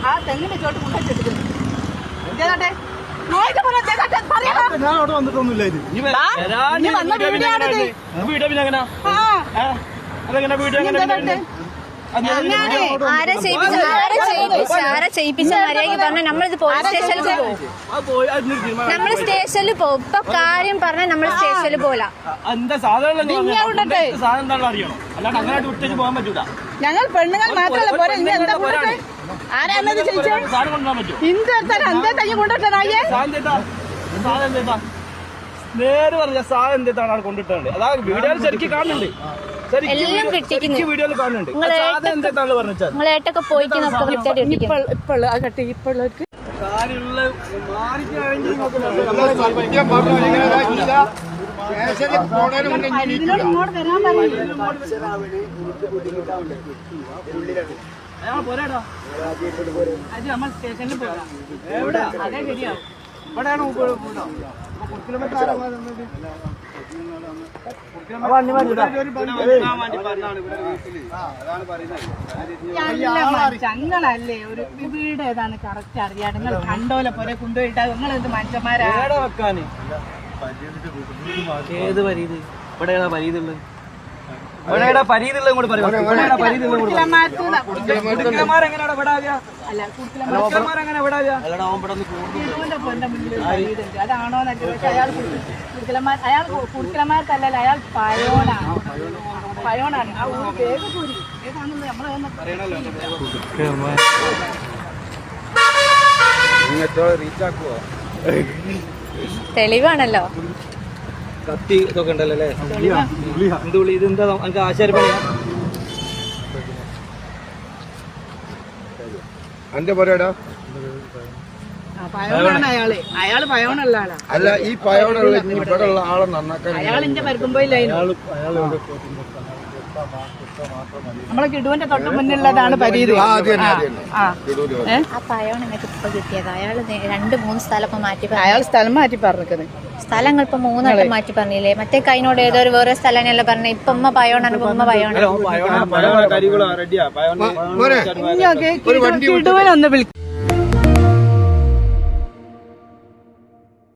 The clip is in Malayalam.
ആ തെങ്ങിന്റെ ചോട്ട് കൊണ്ടുവച്ചിട്ട് ഞാൻ അവിടെ വന്നിട്ടൊന്നുമില്ല ആരെ ചെയ്യിപ്പിച്ച മര്യാദക്ക് പറഞ്ഞാൽ നമ്മളിത് പോലീസ് സ്റ്റേഷനിൽ പോകും. നമ്മള് സ്റ്റേഷനിൽ പോകും. ഇപ്പൊ കാര്യം പറഞ്ഞാൽ നമ്മൾ സ്റ്റേഷനിൽ പോല. ഞങ്ങൾ പെണ്ണുങ്ങൾ മാത്രമല്ല പോരാ. ഇനി എന്താ ആരാന്നത് ചോദിച്ചേ? എന്താ തയ്യ കൊണ്ടുവരാനായേ? നേരെ പറഞ്ഞ സാധനം എന്താണ് അവിടെ കൊണ്ടിട്ടുണ്ട്. അതാ വീഡിയോയിൽ ശരിക്കും കാണുന്നുണ്ട്. എല്ലാം കിട്ടിക്കുന്നു. വീഡിയോയിൽ കാണുന്നുണ്ട്. സാധനം എന്താണ് പറഞ്ഞാൽ നിങ്ങളേട്ടൊക്കെ പോയിക്ക് ഇപ്പോഴവർക്ക് പോരാടാ അത് നമ്മൾ സ്റ്റേഷനിൽ പോകാം. എവിടെ അതേ ശരിയാവും. ഇവിടെയാണ് ഞങ്ങളല്ലേ ഒരു വീട് ഏതാണ് കറക്റ്റ് അറിയാം. നിങ്ങൾ കണ്ടോലെ പോലെ കൊണ്ടുപോയിട്ടാ നിങ്ങൾ എന്ത് മനുഷ്യന്മാരാ വെക്കാന്. ഏത് പരീത് ഇവിടെ ഏതാ പരീതുള്ളത്? ഇവിടെ പരീതുള്ളത് കൂടെ പറയാം. അതാണോ അയാൾ കുടുക്കലന്മാർക്കല്ലല്ലോ, അയാൾ പയോണാണ്. പയോണാണ് ആ ഊര് പേര് കൂരി ഏതാണെന്ന് തെളിവാണല്ലോ. കത്തി ഇതൊക്കെ ഉണ്ടല്ലോ അല്ലേ? എന്തുള്ളി ഇതെന്താ നമുക്ക് ആശാരിപ്പണിയാ? എന്റെ പറയടാ പയോണാണ് അയാള് പയോണുള്ള ആളാ. അല്ല ഈ പയോണുള്ള ഇവിടെ ഉള്ള ആളെ നന്നാക്കാൻ അയാളിന്റെ മരുക്കുമ്പോയില്ലായിരുന്നു. നമ്മളെ കിടുവിന്റെ തൊട്ട് മുന്നിലുള്ളതാണ് പരീത്. ആ പയോൺ നിങ്ങൾക്ക് ഇപ്പൊ കിട്ടിയത്. അയാള് 2-3 സ്ഥലം മാറ്റി. അയാൾ സ്ഥലം മാറ്റി പറഞ്ഞിരിക്കുന്നത്. സ്ഥലങ്ങൾ ഇപ്പൊ 3 വട്ടം മാറ്റി പറഞ്ഞില്ലേ? മറ്റേ കൈനോട് ഏതോ ഒരു വേറെ സ്ഥലമല്ല പറഞ്ഞ. ഇപ്പൊ ഉമ്മ പയോണാണ്. ഉമ്മ പയോണ കിടുവിനൊന്ന് വിളിക്കും.